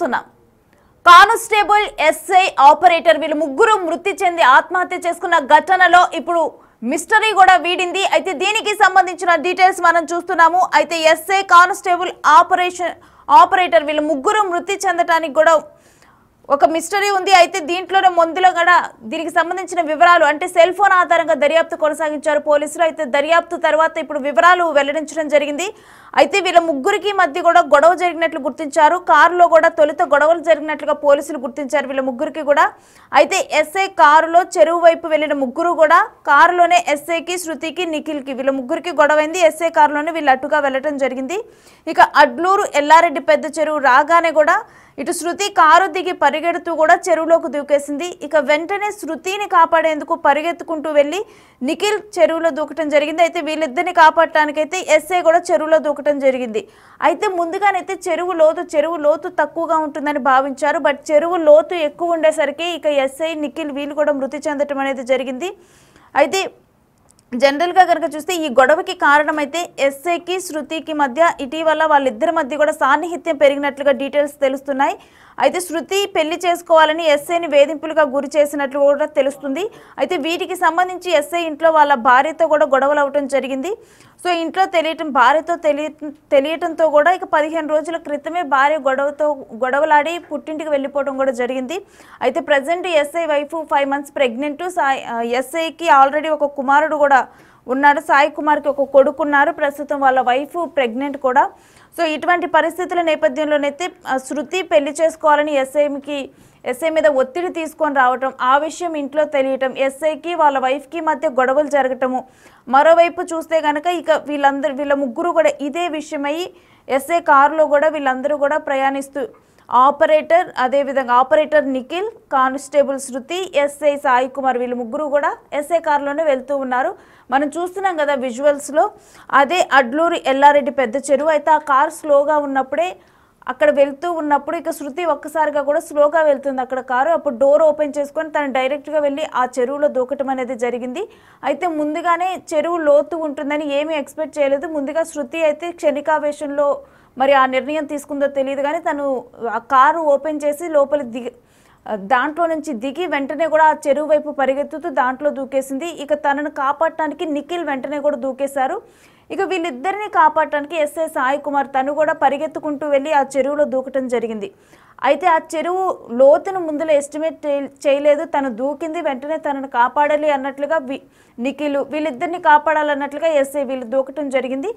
చూస్తున్నాం. Constable, SI, operator వీళ్ళు ముగ్గురు మృతి చెంది ఆత్మహత్య చేసుకున్న ఘటనలో ఇప్పుడు మిస్టరీ కూడా వీడింది. అయితే దీనికి సంబంధించిన డీటెయిల్స్ మనం చూస్తున్నాము. అయితే ఎస్ఐ, కానిస్టేబుల్, ఆపరేటర్ వీళ్ళు ముగ్గురు మృతి చెందడానికి కూడా ఒక మిస్టరీ ఉంది. అయితే దీంట్లోనే ముందులో కూడా దీనికి సంబంధించిన వివరాలు అంటే సెల్ ఫోన్ ఆధారంగా దర్యాప్తు కొనసాగించారు పోలీసులు. అయితే దర్యాప్తు తర్వాత ఇప్పుడు వివరాలు వెల్లడించడం జరిగింది. అయితే వీళ్ళ ముగ్గురికి మధ్య కూడా గొడవ జరిగినట్లు గుర్తించారు. కారులో కూడా తొలుత గొడవలు జరిగినట్లుగా పోలీసులు గుర్తించారు వీళ్ళ ముగ్గురికి కూడా. అయితే ఎస్ఐ కారులో చెరువు వైపు వెళ్లిన ముగ్గురు కూడా కారులోనే ఎస్ఐకి, శృతికి, నిఖిల్కి వీళ్ళ ముగ్గురికి గొడవైంది. ఎస్ఐ కారులోనే వీళ్ళు అటుగా వెళ్లడం జరిగింది. ఇక అడ్లూరు ఎల్లారెడ్డి పెద్ద చెరువు రాగానే కూడా ఇటు శృతి కారు దిగి పరిగెడుతూ కూడా చెరువులోకి దూకేసింది. ఇక వెంటనే శృతిని కాపాడేందుకు పరిగెత్తుకుంటూ వెళ్లి నిఖిల్ చెరువులో దూకటం జరిగింది. అయితే వీళ్ళిద్దరిని కాపాడటానికైతే ఎస్ఐ కూడా చెరువులో దూకటం జరిగింది. అయితే ముందుగానైతే చెరువు లోతు తక్కువగా ఉంటుందని భావించారు. బట్ చెరువు లోతు ఎక్కువ ఉండేసరికి ఇక ఎస్ఐ, నిఖిల్ వీళ్ళు కూడా మృతి చెందటం అనేది జరిగింది. అయితే జనరల్గా కనుక చూస్తే ఈ గొడవకి కారణమైతే ఎస్ఐకి, శృతికి మధ్య ఇటీవల వాళ్ళిద్దరి మధ్య కూడా సాన్నిహిత్యం పెరిగినట్లుగా డీటెయిల్స్ తెలుస్తున్నాయి. అయితే శృతి పెళ్లి చేసుకోవాలని ఎస్ఐని వేధింపులుగా గురి చేసినట్లు కూడా తెలుస్తుంది. అయితే వీటికి సంబంధించి ఎస్ఐ ఇంట్లో వాళ్ళ భార్యతో కూడా గొడవలు అవటం జరిగింది. సో ఇంట్లో భార్యతో తెలియటంతో కూడా ఇక 15 రోజుల క్రితమే భార్య గొడవలాడి పుట్టింటికి వెళ్ళిపోవడం కూడా జరిగింది. అయితే present SI wife 5 months pregnant. ఎస్ఐకి ఆల్రెడీ ఒక కుమారుడు కూడా ఉన్నాడు. సాయి కుమార్కి ఒక కొడుకున్నారు. ప్రస్తుతం వాళ్ళ వైఫ్ ప్రెగ్నెంట్ కూడా. సో ఇటువంటి పరిస్థితుల నేపథ్యంలోనైతే శృతి పెళ్లి చేసుకోవాలని ఎస్ఐ మీద ఒత్తిడి తీసుకొని రావటం, ఆ విషయం ఇంట్లో తెలియటం, ఎస్ఐకి వాళ్ళ వైఫ్కి మధ్య గొడవలు జరగటము. మరోవైపు చూస్తే కనుక ఇక వీళ్ళ ముగ్గురు కూడా ఇదే విషయమై ఎస్ఐ కారులో కూడా వీళ్ళందరూ కూడా ప్రయాణిస్తూ అదేవిధంగా ఆపరేటర్ నిఖిల్, కానిస్టేబుల్ శృతి, ఎస్ఐ సాయి కుమార్ వీళ్ళు ముగ్గురు కూడా ఎస్ఐ కారులోనే వెళ్తూ ఉన్నారు. మనం చూస్తున్నాం కదా విజువల్స్లో. అదే అడ్లూరు ఎల్లారెడ్డి పెద్ద చెరువు. అయితే ఆ కారు స్లోగా ఉన్నప్పుడే అక్కడ వెళ్తూ ఉన్నప్పుడు ఇక శృతి ఒక్కసారిగా కూడా స్లోగా వెళ్తుంది అక్కడ కారు. అప్పుడు డోర్ ఓపెన్ చేసుకొని తను డైరెక్ట్గా వెళ్ళి ఆ చెరువులో దూకటం అనేది జరిగింది. అయితే ముందుగానే చెరువు లోతు ఉంటుందని ఏమీ ఎక్స్పెక్ట్ చేయలేదు. ముందుగా శృతి అయితే క్షణికావేశంలో మరి ఆ నిర్ణయం తీసుకుందో తెలియదు కానీ తను ఆ కారు ఓపెన్ చేసి దాంట్లో నుంచి దిగి వెంటనే కూడా ఆ చెరువు వైపు పరిగెత్తుతూ దాంట్లో దూకేసింది. ఇక తనను కాపాడటానికి నిఖిల్ వెంటనే కూడా దూకేశారు. ఇక వీళ్ళిద్దరిని కాపాడటానికి ఎస్ఐ సాయి కుమార్ తను కూడా పరిగెత్తుకుంటూ వెళ్ళి ఆ చెరువులో దూకటం జరిగింది. అయితే ఆ చెరువు లోతును ముందులో ఎస్టిమేట్ చేయలేదు. తను దూకింది, వెంటనే తనను కాపాడాలి అన్నట్లుగా నిఖిల్ వీళ్ళిద్దరిని కాపాడాలన్నట్లుగా ఎస్ఐ వీళ్ళు దూకటం జరిగింది.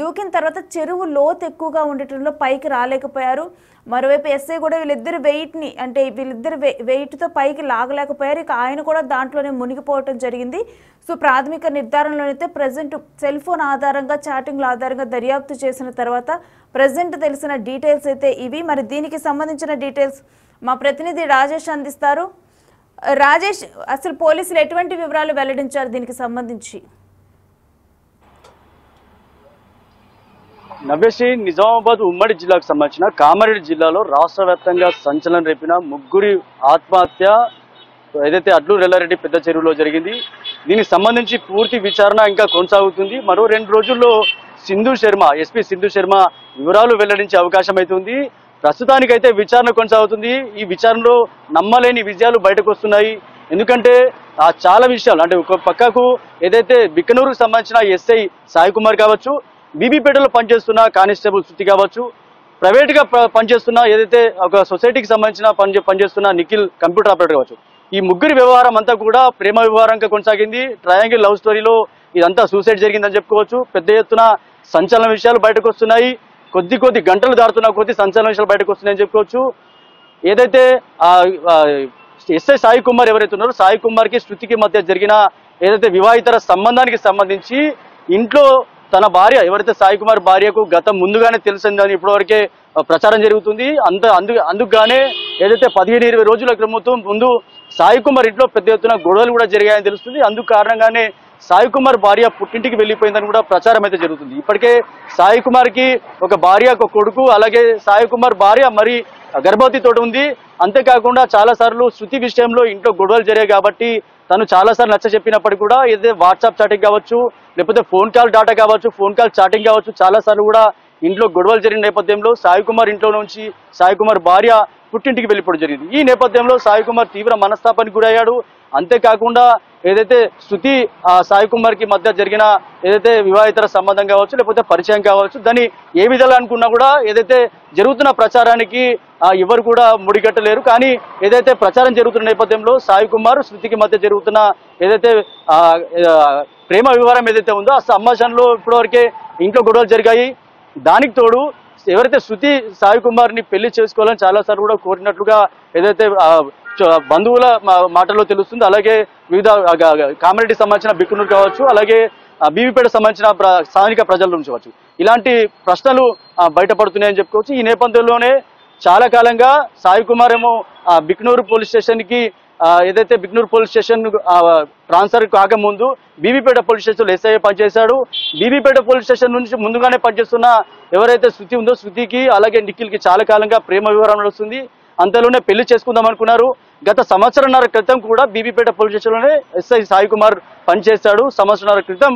దూకిన తర్వాత చెరువు లోతు ఎక్కువగా ఉండటంలో పైకి రాలేకపోయారు. మరోవైపు ఎస్ఐ కూడా వీళ్ళిద్దరు వెయిట్తో పైకి లాగలేకపోయారు. ఇక ఆయన కూడా దాంట్లోనే మునిగిపోవటం జరిగింది. సో ప్రాథమిక నిర్ధారణలోనైతే ప్రజెంట్ సెల్ ఫోన్ ఆధారంగా, చాటింగ్ల ఆధారంగా దర్యాప్తు చేసిన తర్వాత ప్రజెంట్ తెలిసిన డీటెయిల్స్ అయితే ఇవి. మరి దీనికి సంబంధించిన డీటెయిల్స్ మా ప్రతినిధి రాజేష్ అందిస్తారు. రాజేష్, అసలు పోలీసులు ఎటువంటి వివరాలు వెల్లడించారు దీనికి సంబంధించి? నవ్యశ్రీ, నిజామాబాద్ ఉమ్మడి జిల్లాకు సంబంధించిన కామారెడ్డి జిల్లాలో రాష్ట్ర వ్యాప్తంగా సంచలనం రేపిన ముగ్గురి ఆత్మహత్య ఏదైతే అడ్లూరు ఎల్లారెడ్డి పెద్ద చెరువులో జరిగింది. దీనికి సంబంధించి పూర్తి విచారణ ఇంకా కొనసాగుతుంది. మరో 2 రోజుల్లో ఎస్పీ సింధు శర్మ వివరాలు వెల్లడించే అవకాశం అయితే ఉంది. ప్రస్తుతానికైతే విచారణ కొనసాగుతుంది. ఈ విచారణలో నమ్మలేని విజయాలు బయటకు వస్తున్నాయి. ఎందుకంటే చాలా విషయాలు అంటే ఒక పక్కకు ఏదైతే బిక్కనూరుకు సంబంధించిన ఎస్ఐ సాయి కుమార్ కావచ్చు, బీబీపేటలో పనిచేస్తున్న కానిస్టేబుల్ శృతి కావచ్చు, ప్రైవేట్గా పనిచేస్తున్న ఏదైతే ఒక సొసైటీకి సంబంధించిన పనిచేస్తున్న నిఖిల్ కంప్యూటర్ ఆపరేటర్ కావచ్చు, ఈ ముగ్గురి వ్యవహారం అంతా కూడా ప్రేమ వ్యవహారంగా కొనసాగింది. ట్రయాంగిల్ లవ్ స్టోరీలో ఇదంతా సూసైడ్ జరిగిందని చెప్పుకోవచ్చు. పెద్ద ఎత్తున సంచలన విషయాలు బయటకు వస్తున్నాయి. కొద్ది గంటలు దాటుతున్న కొద్ది సంచలన విషయాలు బయటకు వస్తున్నాయని చెప్పుకోవచ్చు. ఏదైతే ఎస్ఐ సాయి కుమార్ ఎవరైతే ఉన్నారో, సాయి కుమార్కి శృతికి మధ్య జరిగిన ఏదైతే వివాహితర సంబంధానికి సంబంధించి ఇంట్లో తన భార్య ఎవరైతే సాయి కుమార్ భార్యకు గతం ముందుగానే తెలిసిందని ఇప్పటివరకే ప్రచారం జరుగుతుంది. అందుకుగానే ఏదైతే 15-20 రోజుల ముందు సాయి కుమార్ ఇంట్లో పెద్ద ఎత్తున గొడవలు కూడా జరిగాయని తెలుస్తుంది. అందుకు కారణంగానే సాయి కుమార్ భార్య పుట్టింటికి వెళ్ళిపోయిందని కూడా ప్రచారం అయితే జరుగుతుంది. ఇప్పటికే సాయి కుమార్కి ఒక భార్య, ఒక కొడుకు, అలాగే సాయి కుమార్ భార్య మరి గర్భవతితో ఉంది. అంతేకాకుండా చాలా సార్లు శృతి విషయంలో ఇంట్లో గొడవలు జరిగాయి కాబట్టి తను చాలా సార్లు నచ్చ చెప్పినప్పటికీ కూడా ఏదైతే వాట్సాప్ చాటింగ్ కావచ్చు, లేకపోతే ఫోన్ కాల్ డాటా కావచ్చు, ఫోన్ కాల్ చాటింగ్ కావచ్చు, చాలా సార్లు కూడా ఇంట్లో గొడవలు జరిగిన నేపథ్యంలో సాయి కుమార్ ఇంట్లో నుంచి సాయి కుమార్ భార్య పుట్టింటికి వెళ్ళిపోవడం జరిగింది. ఈ నేపథ్యంలో సాయి కుమార్ తీవ్ర మనస్తాపానికి గురయ్యాడు. అంతేకాకుండా ఏదైతే శృతి సాయి కుమార్ కి మధ్య జరిగిన ఏదైతే వివాహితర సంబంధం కావచ్చు లేకపోతే పరిచయం కావచ్చు, దాన్ని ఏ విధాలు అనుకున్నా కూడా ఏదైతే జరుగుతున్న ప్రచారానికి ఎవరు కూడా ముడిగట్టలేరు. కానీ ఏదైతే ప్రచారం జరుగుతున్న నేపథ్యంలో సాయి కుమార్ శృతికి మధ్య జరుగుతున్న ఏదైతే ప్రేమ వివరం ఏదైతే ఉందో ఆ సంభాషణలో ఇప్పటివరకే ఇంట్లో గొడవలు జరిగాయి. దానికి తోడు ఎవరైతే శృతి సాయి కుమార్ ని పెళ్లి చేసుకోవాలని చాలాసార్లు కూడా కోరినట్లుగా ఏదైతే బంధువుల మాటల్లో తెలుస్తుంది. అలాగే వివిధ కామారెడ్డికి సంబంధించిన బిక్కునూరు కావచ్చు, అలాగే బీవీపేట సంబంధించిన స్థానిక ప్రజల నుంచి కావచ్చు, ఇలాంటి ప్రశ్నలు బయటపడుతున్నాయని చెప్పుకోవచ్చు. ఈ నేపథ్యంలోనే చాలా కాలంగా సాయి కుమార్ ఏమో బిక్నూరు పోలీస్ స్టేషన్ కి ఏదైతే బిక్నూరు పోలీస్ స్టేషన్ ట్రాన్స్ఫర్ కాకముందు బీవీపేట పోలీస్ స్టేషన్ ఎస్ఐ పనిచేశాడు. బీవీపేట పోలీస్ స్టేషన్ నుంచి ముందుగానే పనిచేస్తున్న ఎవరైతే శృతి ఉందో శృతికి అలాగే నిఖిల్ కి చాలా కాలంగా ప్రేమ వివరం నడుస్తుంది. అంతలోనే పెళ్లి చేసుకుందాం అనుకున్నారు. గత సంవత్సరంన్నర క్రితం కూడా బీబీపేట పోలీస్ స్టేషన్లోనే ఎస్ఐ సాయి కుమార్ పనిచేస్తాడు. సంవత్సరంన్నర క్రితం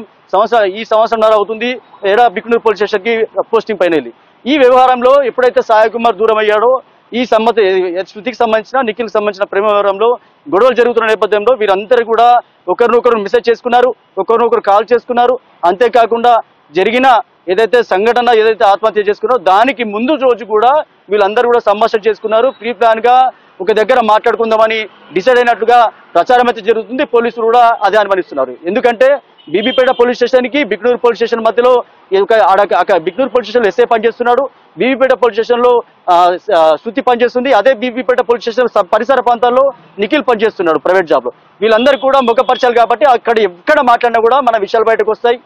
ఈ సంవత్సరంన్నర అవుతుంది ఏడా బిక్నూరు పోలీస్ స్టేషన్ కి పోస్టింగ్ పైన వెళ్ళి. ఈ వ్యవహారంలో ఎప్పుడైతే సాయి కుమార్ దూరం అయ్యాడో ఈ శృతికి సంబంధించిన నిఖిల్కి సంబంధించిన ప్రేమ వ్యవహారంలో గొడవలు జరుగుతున్న నేపథ్యంలో వీరందరూ కూడా ఒకరినొకరు మెసేజ్ చేసుకున్నారు, ఒకరినొకరు కాల్ చేసుకున్నారు. అంతేకాకుండా జరిగిన ఏదైతే సంఘటన ఏదైతే ఆత్మహత్య చేసుకున్నారో దానికి ముందు రోజు కూడా వీళ్ళందరూ కూడా సంభాషణ చేసుకున్నారు. ప్రీ ప్లాన్ గా ఒక దగ్గర మాట్లాడుకుందామని డిసైడ్ అయినట్లుగా ప్రచారం అయితే జరుగుతుంది. పోలీసులు కూడా అదే అనుమానిస్తున్నారు. ఎందుకంటే బీబీపేట పోలీస్ స్టేషన్ కి బిక్నూరు పోలీస్ స్టేషన్ మధ్యలో బిక్నూరు పోలీస్ స్టేషన్ ఎస్ఐ పనిచేస్తున్నాడు, బీబీపేట పోలీస్ స్టేషన్ లో శృతి పనిచేస్తుంది. అదే బీబీపేట పోలీస్ స్టేషన్ పరిసర ప్రాంతాల్లో నిఖిల్ పనిచేస్తున్నాడు ప్రైవేట్ జాబ్ లో. వీళ్ళందరూ కూడా ముఖపరిచారు కాబట్టి అక్కడ ఎక్కడ మాట్లాడినా కూడా మన విషయాలు బయటకు వస్తాయి,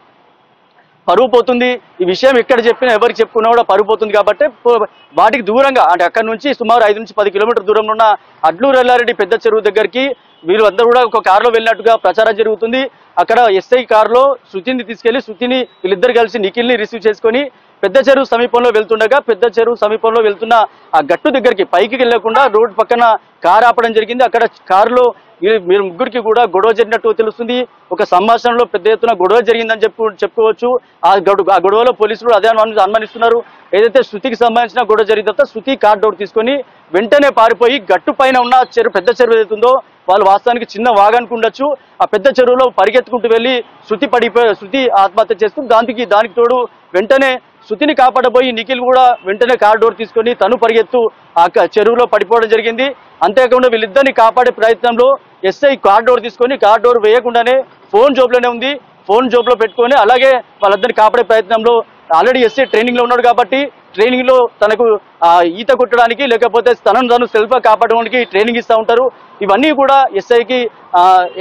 పరువు పోతుంది. ఈ విషయం ఎక్కడ చెప్పినా ఎవరికి చెప్పుకున్నా కూడా పరువు పోతుంది. కాబట్టి వాటికి దూరంగా అంటే అక్కడ నుంచి సుమారు 5 నుంచి 10 కిలోమీటర్ దూరంలో ఉన్న అడ్లూరు ఎల్లారెడ్డి పెద్ద చెరువు దగ్గరికి వీళ్ళు అందరూ కూడా ఒక కారులో వెళ్ళినట్టుగా ప్రచారం జరుగుతుంది. అక్కడ ఎస్ఐ కారులో శృతిని తీసుకెళ్లి శృతిని వీళ్ళిద్దరు కలిసి నిఖిల్ని రిసీవ్ చేసుకొని పెద్ద చెరువు సమీపంలో వెళ్తుండగా పెద్ద చెరువు సమీపంలో వెళ్తున్న ఆ గట్టు దగ్గరికి పైకి వెళ్లకుండా రోడ్డు పక్కన కారు ఆపడం జరిగింది. అక్కడ కారులో మీరు ముగ్గురికి కూడా గొడవ జరిగినట్టు తెలుస్తుంది. ఒక సంభాషణలో పెద్ద ఎత్తున గొడవ జరిగిందని చెప్పుకోవచ్చు. ఆ గొడవలో పోలీసులు అదే అనుమానిస్తున్నారు. ఏదైతే శృతికి సంబంధించిన గొడవ జరిగిన తర్వాత శృతి కార్ డోర్ తీసుకొని వెంటనే పారిపోయి గట్టు పైన ఉన్న పెద్ద చెరువు ఏదైతుందో వాళ్ళు వాస్తవానికి చిన్న వాగానికి ఉండొచ్చు, ఆ పెద్ద చెరువులో పరిగెత్తుకుంటూ వెళ్ళి శృతి ఆత్మహత్య చేస్తుంది. దానికి తోడు వెంటనే శృతిని కాపాడబోయి నిఖిల్ కూడా వెంటనే కార్ డోర్ తీసుకొని తను పరిగెత్తు ఆ చెరువులో పడిపోవడం జరిగింది. అంతేకాకుండా వీళ్ళిద్దరిని కాపాడే ప్రయత్నంలో ఎస్ఐ కార్ డోర్ తీసుకొని కార్ డోర్ వేయకుండానే ఫోన్ జోబులోనే ఉంది, ఫోన్ జోబులో పెట్టుకొని అలాగే వాళ్ళిద్దరిని కాపాడే ప్రయత్నంలో ఆల్రెడీ ఎస్ఐ ట్రైనింగ్ లో ఉన్నాడు కాబట్టి ట్రైనింగ్ లో తనకు ఈత కొట్టడానికి లేకపోతే తను సెల్ఫ్ గా కాపాడడానికి ట్రైనింగ్ ఇస్తూ ఉంటారు. ఇవన్నీ కూడా ఎస్ఐకి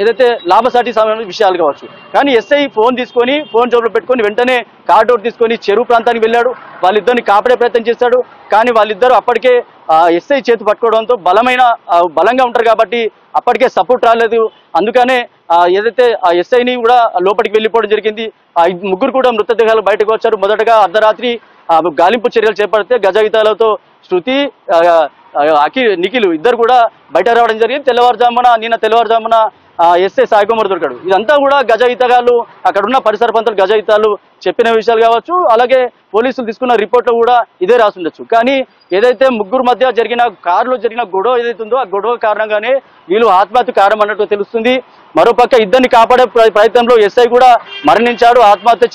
ఏదైతే లాభసాటి విషయాలు కావచ్చు. కానీ ఎస్ఐ ఫోన్ తీసుకొని ఫోన్ జోబులో పెట్టుకొని వెంటనే కార్ డోర్ తీసుకొని చెరువు ప్రాంతానికి వెళ్ళాడు. వాళ్ళిద్దరిని కాపాడే ప్రయత్నం చేశాడు. కానీ వాళ్ళిద్దరూ అప్పటికే ఎస్ఐ చేతి పట్టుకోవడంతో బలంగా ఉంటారు కాబట్టి అప్పటికే సపోర్ట్ రాలేదు. అందుకనే ఏదైతే ఆ ఎస్ఐని కూడా లోపలికి వెళ్ళిపోవడం జరిగింది. ఆ ముగ్గురు కూడా మృతదేహాలు బయటకు వచ్చారు. మొదటగా అర్ధరాత్రి గాలింపు చర్యలు చేపడితే గజగీతాలతో శృతి నిఖిల్ ఇద్దరు కూడా బయట రావడం జరిగింది. నిన్న తెల్లవారుజామున ఎస్ఐ సాయి కుమార్ దొరికాడు. ఇదంతా కూడా గజగీతగాళ్ళు అక్కడ ఉన్న పరిసర ప్రాంతాలు గజగీతాలు చెప్పిన విషయాలు కావచ్చు, అలాగే పోలీసులు తీసుకున్న రిపోర్ట్లో కూడా ఇదే రాసుండొచ్చు. కానీ ఏదైతే ముగ్గురు మధ్య కారులో జరిగిన గొడవ ఏదైతుందో ఆ గొడవ కారణంగానే వీళ్ళు ఆత్మహత్య కారణం అన్నట్టు తెలుస్తుంది. మరోపక్క ఇద్దరిని కాపాడే ప్రయత్నంలో ఎస్ఐ కూడా మరణించాడు, ఆత్మహత్య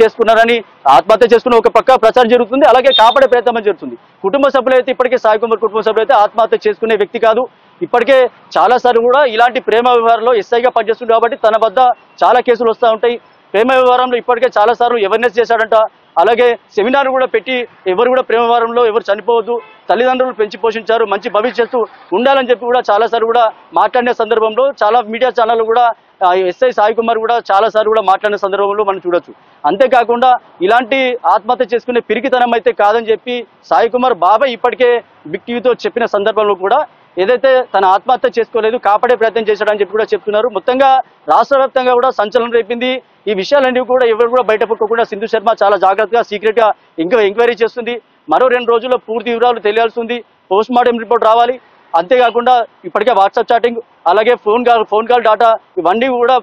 చేసుకున్న ఒక పక్క ప్రచారం జరుగుతుంది, అలాగే కాపాడే ప్రయత్నం జరుగుతుంది. కుటుంబ సభ్యులైతే ఇప్పటికే సాయి కుమార్ కుటుంబ సభ్యులైతే ఆత్మహత్య చేసుకునే వ్యక్తి కాదు. ఇప్పటికే చాలా సార్లు కూడా ఇలాంటి ప్రేమ వ్యవహారంలో ఎస్ఐగా పనిచేస్తుంది కాబట్టి తన వద్ద చాలా కేసులు వస్తూ ఉంటాయి. ప్రేమ వ్యవహారంలో ఇప్పటికే చాలా సార్లు అవేర్నెస్ చేశాడంట. అలాగే సెమినార్ కూడా పెట్టి ఎవరు కూడా ప్రేమ వ్యవహారంలో ఎవరు చనిపోవద్దు, తల్లిదండ్రులు పెంచి పోషించారు, మంచి భవిష్యత్తు ఉండాలని చెప్పి కూడా చాలాసార్లు కూడా మాట్లాడిన సందర్భంలో చాలా మీడియా ఛానళ్ళు కూడా ఎస్ఐ సాయి కుమార్ కూడా చాలాసార్లు కూడా మాట్లాడిన సందర్భంలో మనం చూడొచ్చు. అంతేకాకుండా ఇలాంటి ఆత్మహత్య చేసుకునే పిరికితనం అయితే కాదని చెప్పి సాయి కుమార్ బాబాయ్ ఇప్పటికే బిగ్ టీవీతో చెప్పిన సందర్భంలో కూడా ఏదైతే తన ఆత్మహత్య చేసుకోలేదు, కాపాడే ప్రయత్నం చేశాడని చెప్పి కూడా చెప్తున్నారు. మొత్తంగా రాష్ట్ర వ్యాప్తంగా కూడా సంచలనం రేపింది. ఈ విషయాలన్నీ కూడా ఎవరు కూడా బయటపడకుండా సింధు శర్మ చాలా జాగ్రత్తగా సీక్రెట్ గా ఎంక్వైరీ చేస్తుంది. మరో 2 రోజుల్లో పూర్తి వివరాలు తెలియాల్సి ఉంది. పోస్ట్ మార్టం రిపోర్ట్ రావాలి. అంతేకాకుండా ఇప్పటికే వాట్సాప్ చాటింగ్ అలాగే ఫోన్ కాల్ డాటా ఇవన్నీ కూడా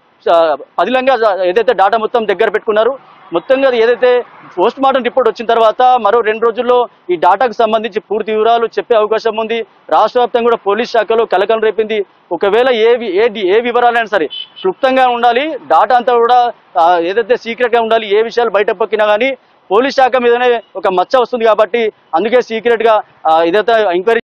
పదిలంగా ఏదైతే డాటా మొత్తం దగ్గర పెట్టుకున్నారు. మొత్తంగా ఏదైతే పోస్ట్ మార్టం రిపోర్ట్ వచ్చిన తర్వాత మరో 2 రోజుల్లో ఈ డాటాకు సంబంధించి పూర్తి వివరాలు చెప్పే అవకాశం ఉంది. రాష్ట్ర వ్యాప్తంగా కూడా పోలీస్ శాఖలో కలకలం రేపింది. ఒకవేళ ఏ వివరాలైనా సరే క్లుప్తంగా ఉండాలి, డాటా అంతా కూడా ఏదైతే సీక్రెట్ గా ఉండాలి. ఏ విషయాలు బయట పొక్కినా కానీ పోలీస్ శాఖ మీదనే ఒక మచ్చ వస్తుంది కాబట్టి అందుకే సీక్రెట్ గా ఇదైతే ఎంక్వైరీ